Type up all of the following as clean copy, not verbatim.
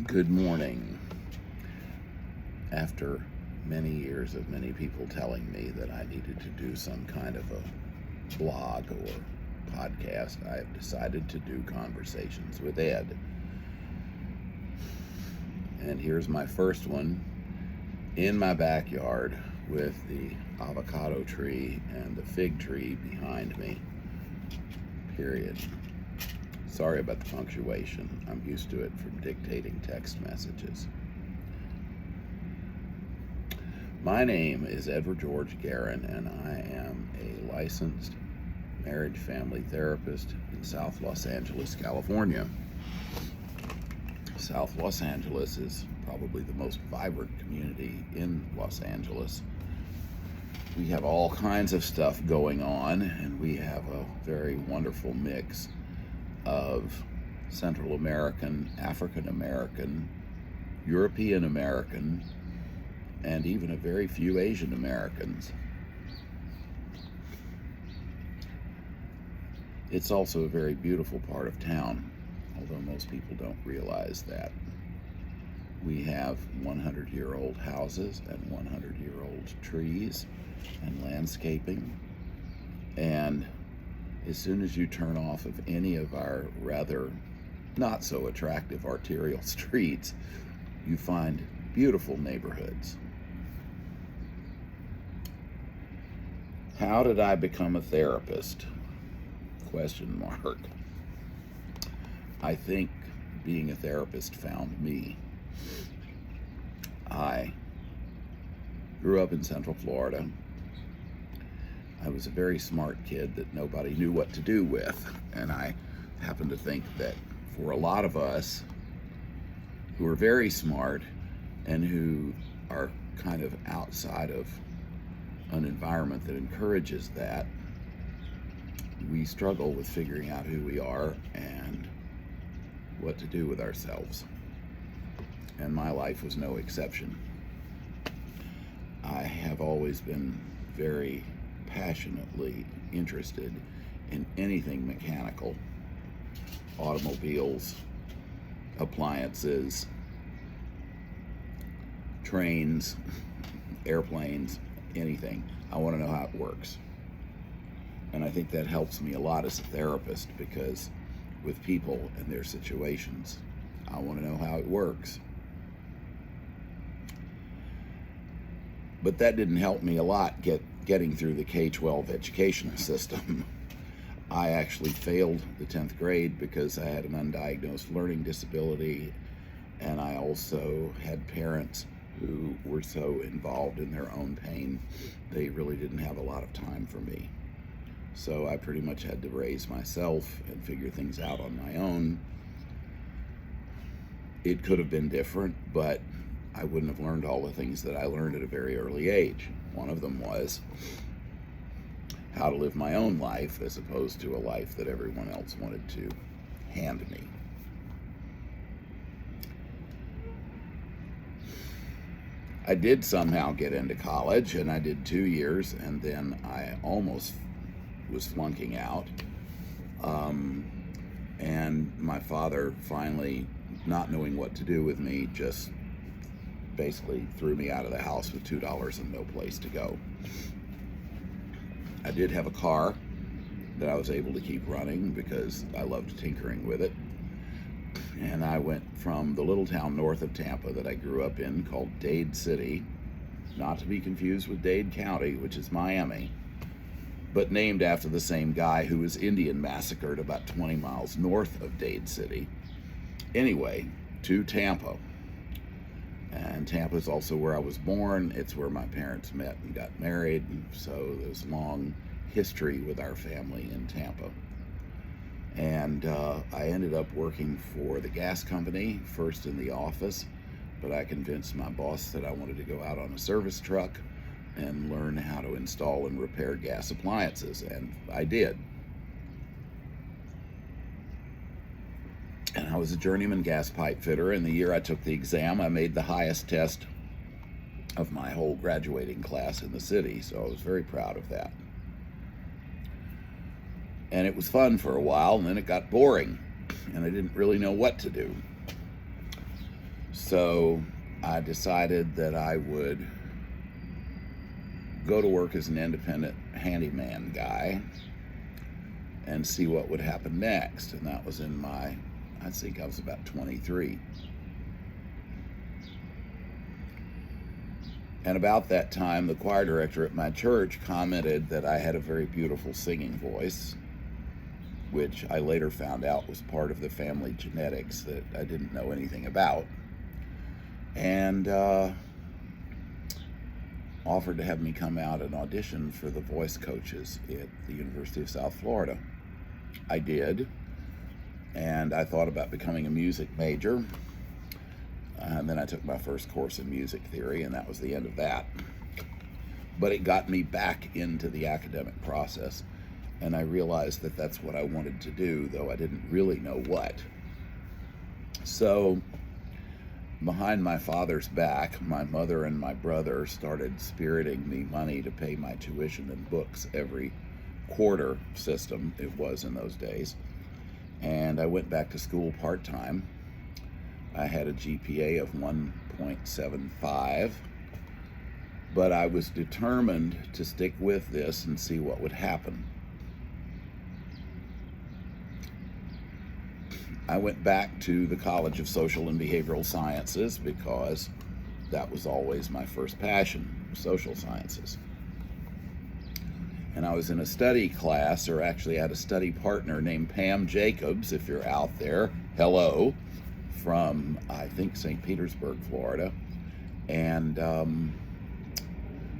Good morning. After many years of many people telling me that I needed to do some kind of a blog or podcast, I have decided to do Conversations with Ed. And here's my first one in my backyard with the avocado tree and the fig tree behind me. Period. Sorry about the punctuation. I'm used to it from dictating text messages. My name is Edward George Guerin, and I am a licensed marriage family therapist in South Los Angeles, California. South Los Angeles is probably the most vibrant community in Los Angeles. We have all kinds of stuff going on, and we have a very wonderful mix of Central American, African American, European American, and even a very few Asian Americans. It's also a very beautiful part of town, although most people don't realize that. We have 100-year-old houses and 100-year-old trees and landscaping, and as soon as you turn off of any of our rather not so attractive arterial streets, you find beautiful neighborhoods. How did I become a therapist? Question mark. I think being a therapist found me. I grew up in Central Florida. I was a very smart kid that nobody knew what to do with, and I happen to think that for a lot of us who are very smart and who are kind of outside of an environment that encourages that, we struggle with figuring out who we are and what to do with ourselves. And my life was no exception. I have always been very passionately interested in anything mechanical: automobiles, appliances, trains, airplanes, anything. I want to know how it works. And I think that helps me a lot as a therapist, because with people and their situations, I want to know how it works. But that didn't help me a lot getting through the K-12 educational system. I actually failed the 10th grade because I had an undiagnosed learning disability, and I also had parents who were so involved in their own pain, they really didn't have a lot of time for me. So I pretty much had to raise myself and figure things out on my own. It could have been different, but I wouldn't have learned all the things that I learned at a very early age. One of them was how to live my own life as opposed to a life that everyone else wanted to hand me. I did somehow get into college, and I did 2 years, and then I almost was flunking out. And my father finally, not knowing what to do with me, just basically threw me out of the house with $2 and no place to go. I did have a car that I was able to keep running because I loved tinkering with it. And I went from the little town north of Tampa that I grew up in called Dade City, not to be confused with Dade County, which is Miami, but named after the same guy who was Indian massacred about 20 miles north of Dade City. Anyway, to Tampa. And Tampa is also where I was born. It's where my parents met and got married. So there's long history with our family in Tampa. And I ended up working for the gas company, first in the office, but I convinced my boss that I wanted to go out on a service truck and learn how to install and repair gas appliances, and I did. And I was a journeyman gas pipe fitter, and the year I took the exam, I made the highest test of my whole graduating class in the city, so I was very proud of that. And it was fun for a while, and then it got boring, and I didn't really know what to do. So I decided that I would go to work as an independent handyman guy and see what would happen next. And that was I think I was about 23. And about that time, the choir director at my church commented that I had a very beautiful singing voice, which I later found out was part of the family genetics that I didn't know anything about, and offered to have me come out and audition for the voice coaches at the University of South Florida. I did, and I thought about becoming a music major. And then I took my first course in music theory, and that was the end of that. But it got me back into the academic process, and I realized that that's what I wanted to do, though I didn't really know what. So, behind my father's back, my mother and my brother started spiriting me money to pay my tuition and books every quarter system it was in those days. And I went back to school part-time. I had a GPA of 1.75, but I was determined to stick with this and see what would happen. I went back to the College of Social and Behavioral Sciences because that was always my first passion, social sciences. And I was in a study class, or actually I had a study partner named Pam Jacobs, if you're out there, hello, from, I think, St. Petersburg, Florida. And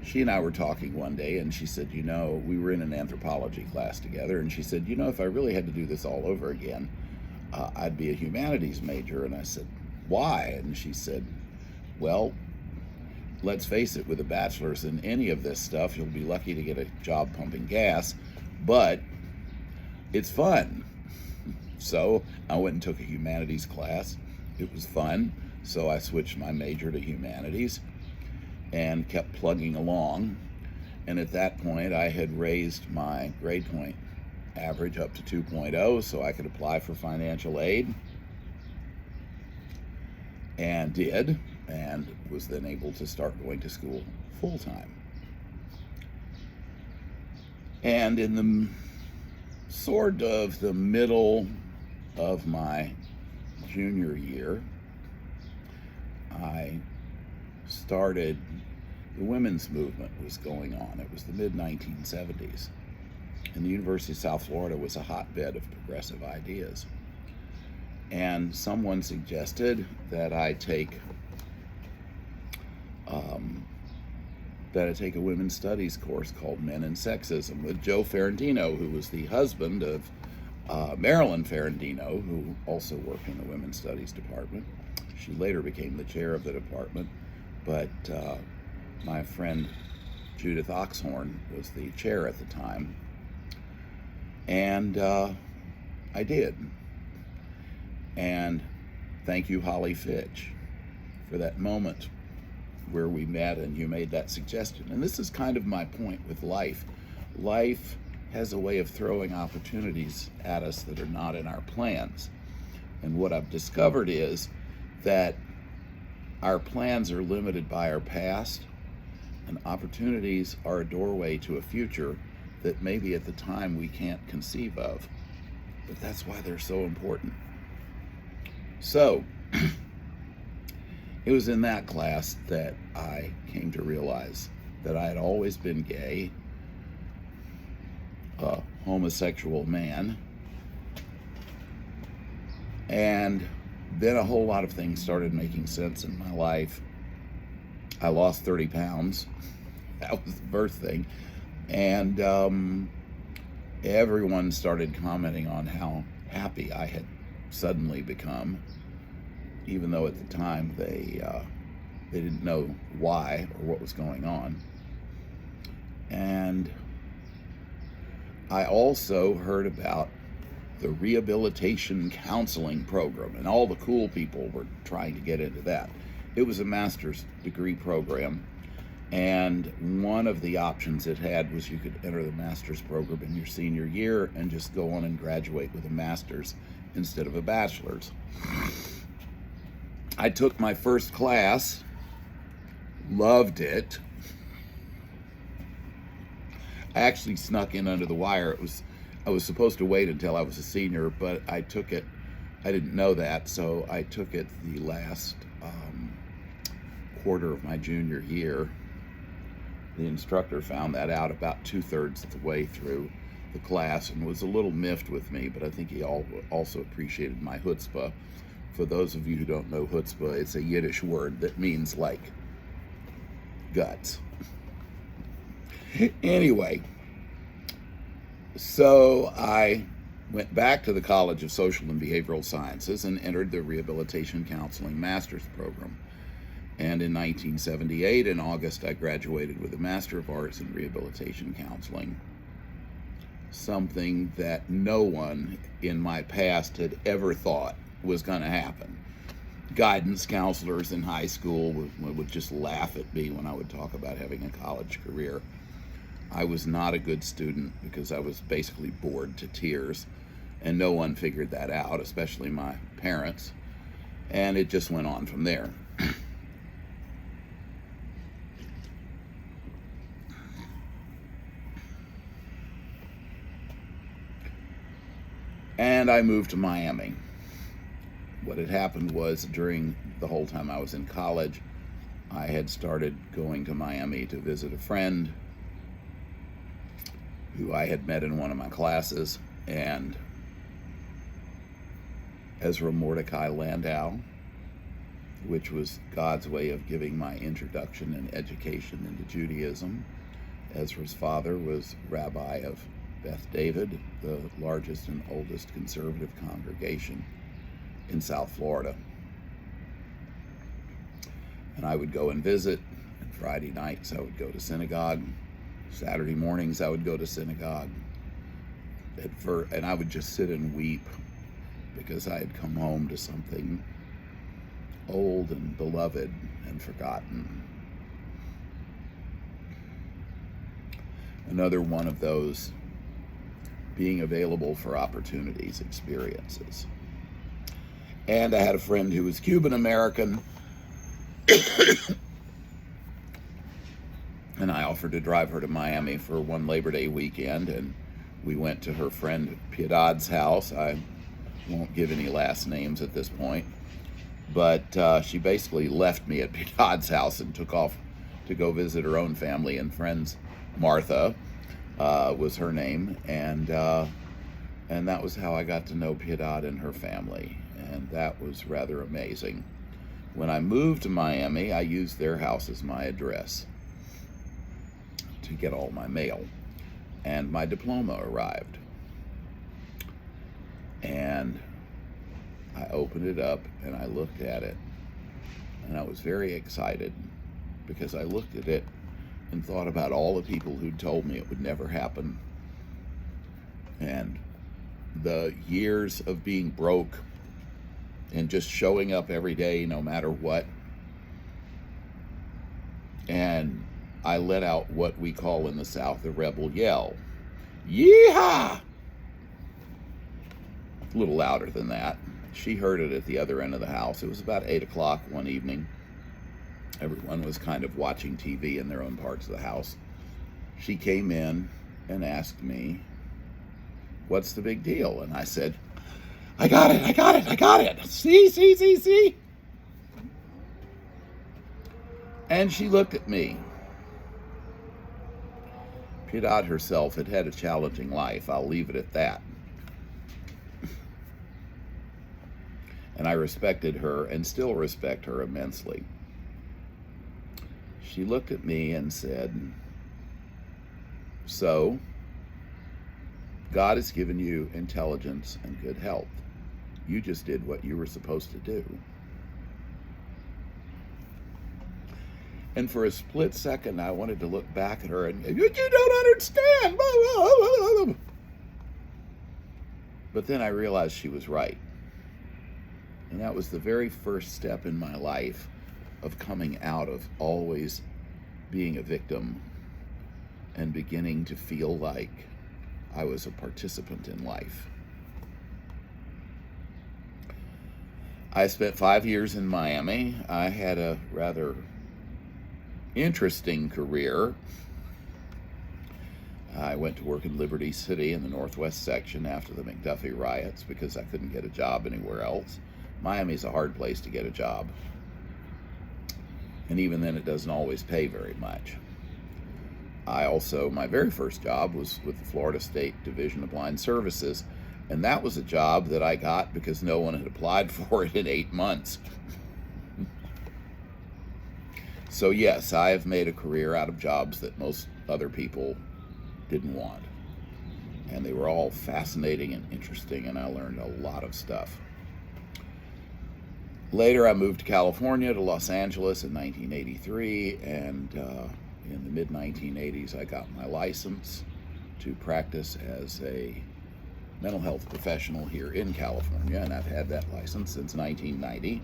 she and I were talking one day, and she said, we were in an anthropology class together, and she said, if I really had to do this all over again, I'd be a humanities major. And I said, why? And she said, well, let's face it, with a bachelor's in any of this stuff, you'll be lucky to get a job pumping gas, but it's fun. So I went and took a humanities class. It was fun, so I switched my major to humanities and kept plugging along. And at that point, I had raised my grade point average up to 2.0 so I could apply for financial aid, and did, and was then able to start going to school full-time. And in the sort of the middle of my junior year, I started, the women's movement was going on. It was the mid-1970s, and the University of South Florida was a hotbed of progressive ideas. And someone suggested that I take a women's studies course called Men and Sexism with Joe Ferrandino, who was the husband of Marilyn Ferrandino, who also worked in the women's studies department. She later became the chair of the department, but my friend Judith Oxhorn was the chair at the time. And I did. And thank you, Holly Fitch, for that moment where we met and you made that suggestion. And this is kind of my point with life. Life has a way of throwing opportunities at us that are not in our plans. And what I've discovered is that our plans are limited by our past, and opportunities are a doorway to a future that maybe at the time we can't conceive of. But that's why they're so important. So, it was in that class that I came to realize that I had always been gay, a homosexual man, and then a whole lot of things started making sense in my life. I lost 30 pounds. That was the first thing. And everyone started commenting on how happy I had suddenly become, even though at the time they didn't know why or what was going on. And I also heard about the rehabilitation counseling program, and all the cool people were trying to get into that. It was a master's degree program, and one of the options it had was you could enter the master's program in your senior year and just go on and graduate with a master's instead of a bachelor's. I took my first class, loved it. I actually snuck in under the wire. I was supposed to wait until I was a senior, but I took it. I didn't know that, so I took it the last quarter of my junior year. The instructor found that out about 2/3 of the way through the class and was a little miffed with me, but I think he also appreciated my chutzpah. For those of you who don't know chutzpah, it's a Yiddish word that means like guts. Anyway, so I went back to the College of Social and Behavioral Sciences and entered the Rehabilitation Counseling Master's Program. And in 1978, in August, I graduated with a Master of Arts in Rehabilitation Counseling, something that no one in my past had ever thought was going to happen. Guidance counselors in high school would just laugh at me when I would talk about having a college career. I was not a good student because I was basically bored to tears, and no one figured that out, especially my parents, and it just went on from there. And I moved to Miami. What had happened was during the whole time I was in college, I had started going to Miami to visit a friend who I had met in one of my classes, and Ezra Mordecai Landau, which was God's way of giving my introduction and education into Judaism. Ezra's father was rabbi of Beth David, the largest and oldest conservative congregation in South Florida. And I would go and visit, and Friday nights I would go to synagogue. Saturday mornings I would go to synagogue. And I would just sit and weep because I had come home to something old and beloved and forgotten. Another one of those being available for opportunities, experiences. And I had a friend who was Cuban American, and I offered to drive her to Miami for one Labor Day weekend, and we went to her friend Piedad's house. I won't give any last names at this point, but she basically left me at Piedad's house and took off to go visit her own family and friends. Martha was her name, and that was how I got to know Piedad and her family, and that was rather amazing. When I moved to Miami, I used their house as my address to get all my mail, and my diploma arrived, and I opened it up and I looked at it, and I was very excited because I looked at it and thought about all the people who told me it would never happen, and the years of being broke and just showing up every day no matter what. And I let out what we call in the South the rebel yell. Yeehaw! A little louder than that. She heard it at the other end of the house. It was about 8 o'clock one evening. Everyone was kind of watching TV in their own parts of the house. She came in and asked me, "What's the big deal?" And I said, I got it. See. And she looked at me. Piedad herself had had a challenging life. I'll leave it at that. And I respected her and still respect her immensely. She looked at me and said, "So, God has given you intelligence and good health. You just did what you were supposed to do." And for a split second, I wanted to look back at her and, "You don't understand." But then I realized she was right. And that was the very first step in my life of coming out of always being a victim and beginning to feel like I was a participant in life. I spent 5 years in Miami. I had a rather interesting career. I went to work in Liberty City in the Northwest section after the McDuffie riots because I couldn't get a job anywhere else. Miami's a hard place to get a job. And even then, it doesn't always pay very much. My very first job was with the Florida State Division of Blind Services, and that was a job that I got because no one had applied for it in 8 months. So yes, I have made a career out of jobs that most other people didn't want. And they were all fascinating and interesting, and I learned a lot of stuff. Later, I moved to California, to Los Angeles in 1983, and in the mid-1980s, I got my license to practice as a mental health professional here in California, and I've had that license since 1990.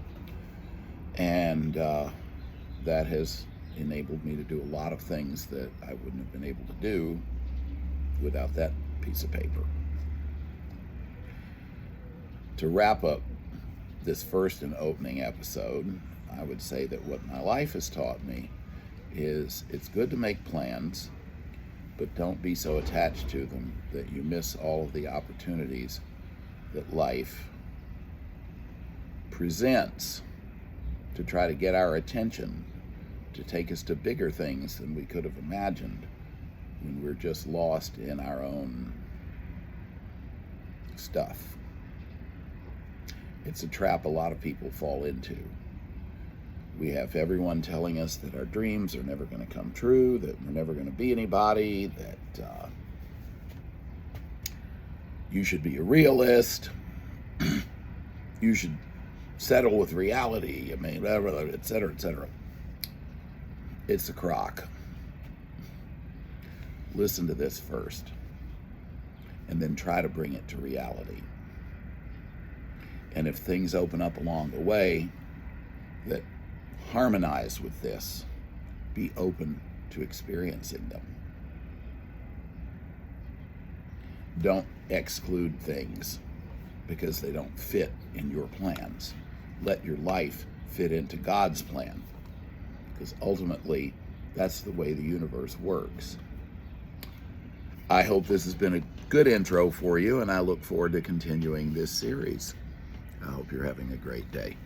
And that has enabled me to do a lot of things that I wouldn't have been able to do without that piece of paper. To wrap up this first and opening episode, I would say that what my life has taught me is it's good to make plans, but don't be so attached to them that you miss all of the opportunities that life presents to try to get our attention, to take us to bigger things than we could have imagined when we're just lost in our own stuff. It's a trap a lot of people fall into. We have everyone telling us that our dreams are never going to come true, that we're never going to be anybody, that you should be a realist, you should settle with reality, et cetera, et cetera. It's a crock. Listen to this first, and then try to bring it to reality. And if things open up along the way that harmonize with this, be open to experiencing them. Don't exclude things because they don't fit in your plans. Let your life fit into God's plan, because ultimately that's the way the universe works. I hope this has been a good intro for you, and I look forward to continuing this series. I hope you're having a great day.